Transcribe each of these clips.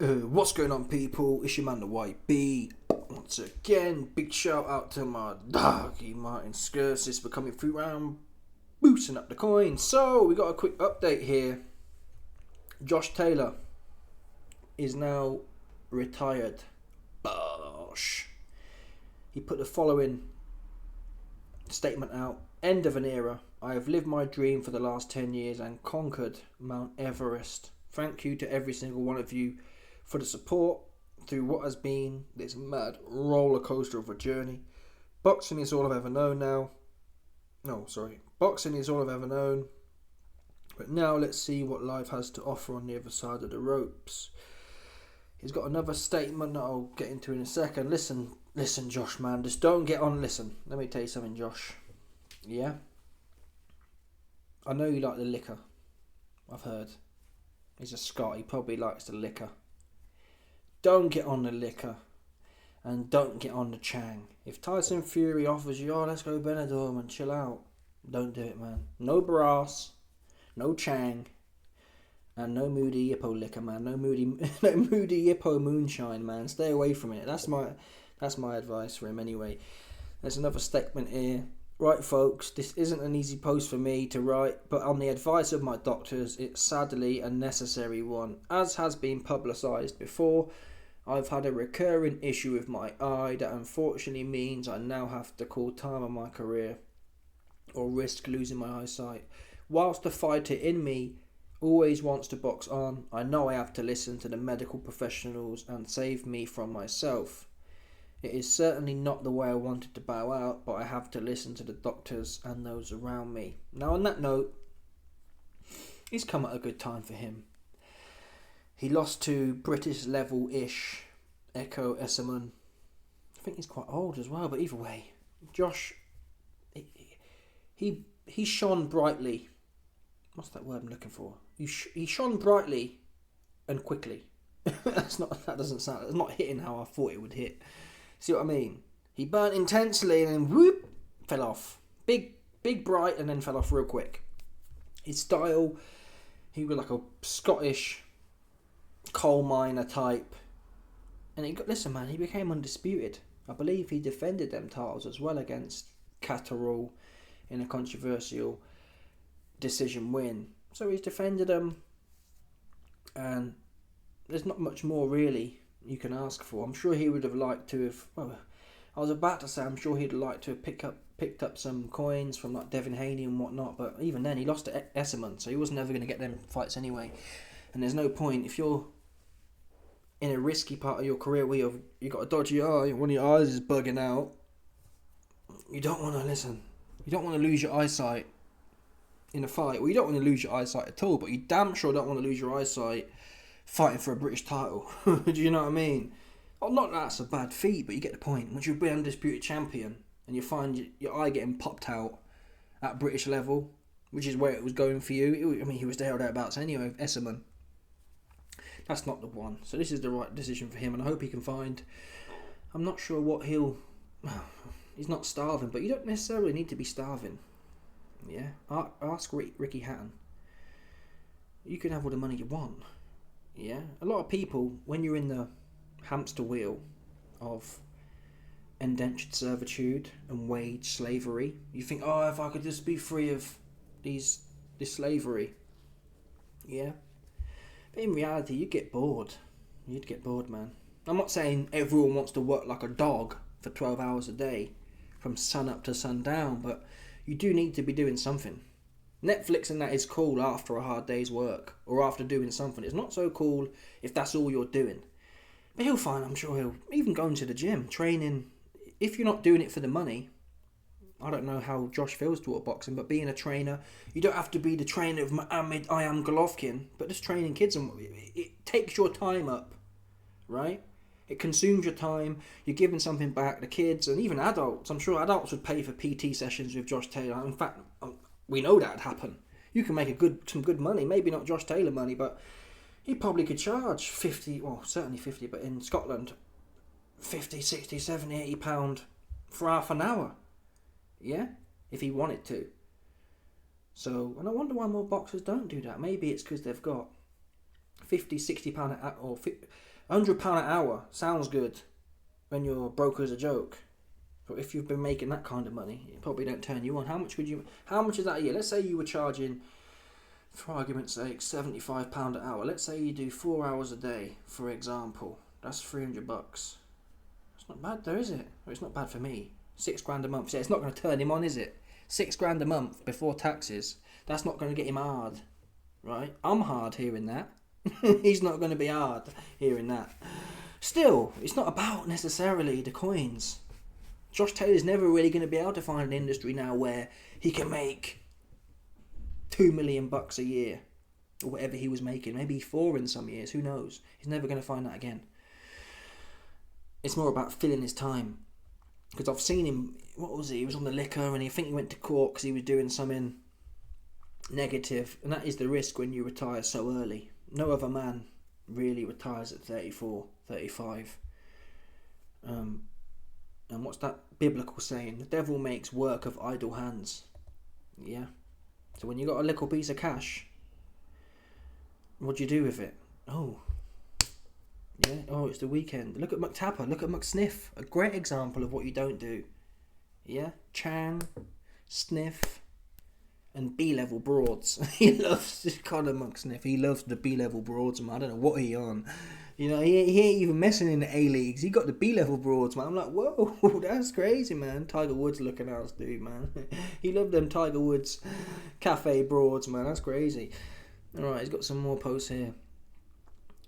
What's going on, people? It's your man, the YB. Once again, big shout out to my doggy Martin Skirsis for coming through round, boosting up the coin. So, we got a quick update here. Josh Taylor is now retired. Bosh. He put the following statement out. End of an era. I have lived my dream for the last 10 years and conquered Mount Everest. Thank you to every single one of you for the support through what has been this mad roller coaster of a journey. Boxing is all I've ever known now. Boxing is all I've ever known. But now let's see what life has to offer on the other side of the ropes. He's got another statement that I'll get into in a second. Listen, Josh, man. Just don't get on. Listen, let me tell you something, Josh. Yeah? I know you like the liquor. I've heard. He's a Scot. He probably likes the liquor. Don't get on the liquor. And don't get on the Chang. If Tyson Fury offers you, let's go Benidorm and chill out. Don't do it, man. No brass. No Chang. And no Moody Hippo liquor, man. No Moody Hippo moonshine, man. Stay away from it. That's my advice for him anyway. There's another statement here. Right, folks, this isn't an easy post for me to write, but on the advice of my doctors, it's sadly a necessary one. As has been publicised before, I've had a recurring issue with my eye that unfortunately means I now have to call time on my career or risk losing my eyesight. Whilst the fighter in me always wants to box on, I know I have to listen to the medical professionals and save me from myself. It is certainly not the way I wanted to bow out, but I have to listen to the doctors and those around me. Now, on that note, he's come at a good time for him. He lost to British level-ish Echo Esserman. I think he's quite old as well, but either way, Josh, he shone brightly. What's that word I'm looking for? He shone brightly and quickly. That's not hitting how I thought it would hit. See what I mean? He burnt intensely and then whoop, fell off. Big, bright, and then fell off real quick. His style, he was like a Scottish coal miner type. And he became undisputed. I believe he defended them titles as well against Catterall in a controversial decision win. So he's defended them. And there's not much more really you can ask for. I'm sure he would have liked to have. Well, I was about to say I'm sure he'd like to have picked up some coins from like Devin Haney and whatnot. But even then, he lost to Esserman, so he was never going to get them fights anyway. And there's no point if you're in a risky part of your career where you got a dodgy eye, one of your eyes is bugging out. You don't want to listen. You don't want to lose your eyesight in a fight. Well, you don't want to lose your eyesight at all, but you damn sure don't want to lose your eyesight fighting for a British title. Do you know what I mean? Well, not that that's a bad feat, but you get the point. Once you've been undisputed champion and you find your eye getting popped out at British level, which is where it was going for you. He was there or thereabouts anyway with Esserman. That's not the one. So this is the right decision for him, and I hope he can find. I'm not sure what he'll. He's not starving, but you don't necessarily need to be starving. Yeah, ask Ricky Hatton. You can have all the money you want. Yeah, a lot of people, when you're in the hamster wheel of indentured servitude and wage slavery, you think, if I could just be free of this slavery. Yeah. But in reality, you'd get bored. You'd get bored, man. I'm not saying everyone wants to work like a dog for 12 hours a day from sun up to sundown, but you do need to be doing something. Netflix and that is cool after a hard day's work or after doing something. It's not so cool if that's all you're doing. But he'll find, I'm sure he'll even going to the gym, training. If you're not doing it for the money, I don't know how Josh feels toward boxing, but being a trainer, you don't have to be the trainer of Muhammad Golovkin, but just training kids, and it takes your time up, right? It consumes your time. You're giving something back. The kids and even adults. I'm sure adults would pay for PT sessions with Josh Taylor. In fact, we know that'd happen. You can make some good money. Maybe not Josh Taylor money, but he probably could charge 50, well, certainly 50, but in Scotland, 50, 60, 70, 80 pound for half an hour. Yeah? If he wanted to. So, and I wonder why more boxers don't do that. Maybe it's because they've got 50, £60 an hour, or £100 an hour sounds good when you're broke as a joke. But if you've been making that kind of money, it probably don't turn you on. How much is that a year? Let's say you were charging, for argument's sake, £75 an hour. Let's say you do 4 hours a day, for example. That's $300. It's not bad though, is it? Well, it's not bad for me. £6,000 a month. So it's not going to turn him on, is it? £6,000 a month before taxes. That's not going to get him hard, right? I'm hard hearing that. He's not going to be hard hearing that. Still, it's not about necessarily the coins. Josh Taylor's never really going to be able to find an industry now where he can make $2 million a year, or whatever he was making. Maybe 4 in some years. Who knows? He's never going to find that again. It's more about filling his time. Because I've seen him. What was he? He was on the liquor, and I think he went to court because he was doing something negative. And that is the risk when you retire so early. No other man really retires at 34, 35. And what's that biblical saying? The devil makes work of idle hands. Yeah. So when you got a little piece of cash, what do you do with it? Oh. Yeah. Oh, it's the weekend. Look at McTapper. Look at McSniff. A great example of what you don't do. Yeah. Chan, Sniff, and B-level broads. He loves Conor McSniff. He loves the B-level broads, man. I don't know what he on. You know, he ain't even messing in the A-leagues. He got the B-level broads, man. I'm like, whoa, that's crazy, man. Tiger Woods looking ass dude, man. He loved them Tiger Woods cafe broads, man. That's crazy. Alright, he's got some more posts here.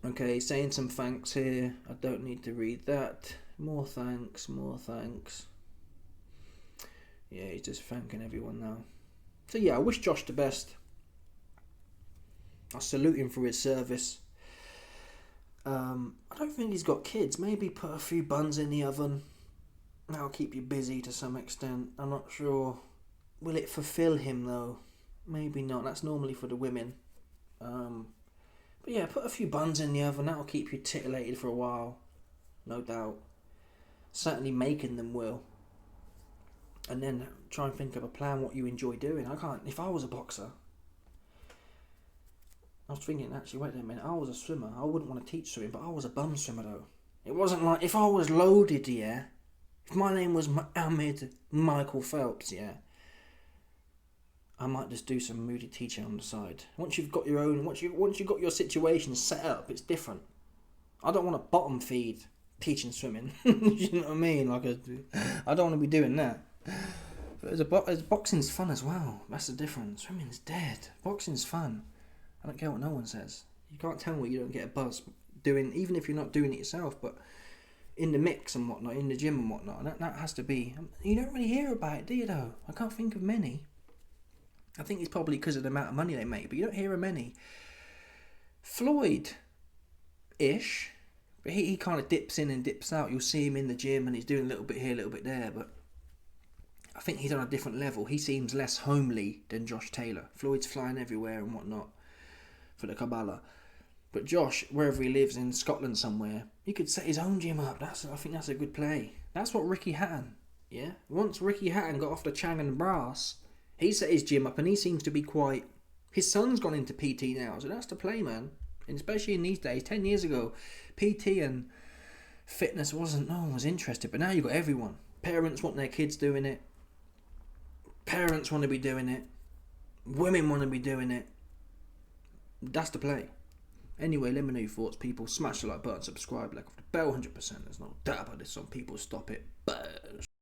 Okay, saying some thanks here. I don't need to read that. More thanks. Yeah, he's just thanking everyone now. So yeah, I wish Josh the best. I salute him for his service. I don't think he's got kids. Maybe put a few buns in the oven. That'll keep you busy to some extent. I'm not sure. Will it fulfill him though? Maybe not. That's normally for the women. But yeah, put a few buns in the oven. That'll keep you titillated for a while. No doubt. Certainly making them will. And then try and think of a plan what you enjoy doing. I can't. If I was a boxer, I was thinking, actually, wait a minute, I was a swimmer. I wouldn't want to teach swimming, but I was a bum swimmer though. It wasn't like, if I was loaded, yeah, if my name was Ahmed Michael Phelps, yeah, I might just do some moody teaching on the side. Once you've got your own, once you've got your situation set up, it's different. I don't want to bottom feed teaching swimming. You know what I mean? I don't want to be doing that. But as boxing's fun as well. That's the difference. Swimming's dead. Boxing's fun. I don't care what no one says. You can't tell me you don't get a buzz doing, even if you're not doing it yourself, but in the mix and whatnot, in the gym and whatnot. That has to be. You don't really hear about it, do you though? I can't think of many. I think it's probably because of the amount of money they make, but you don't hear of many. Floyd-ish, but he kind of dips in and dips out. You'll see him in the gym and he's doing a little bit here, a little bit there, but I think he's on a different level. He seems less homely than Josh Taylor. Floyd's flying everywhere and whatnot for the Kabbalah. But Josh, wherever he lives in Scotland somewhere, he could set his own gym up. I think that's a good play. That's what Ricky Hatton, yeah? Once Ricky Hatton got off the Chang and Brass, he set his gym up and he seems to be quite... His son's gone into PT now, so that's the play, man. And especially in these days, 10 years ago, PT and fitness no one was interested, but now you've got everyone. Parents want their kids doing it. Parents want to be doing it. Women want to be doing it. That's the play. Anyway, let me know your thoughts, people. Smash the like button, subscribe, like off the bell, 100%. There's no doubt about this. Some people stop it. But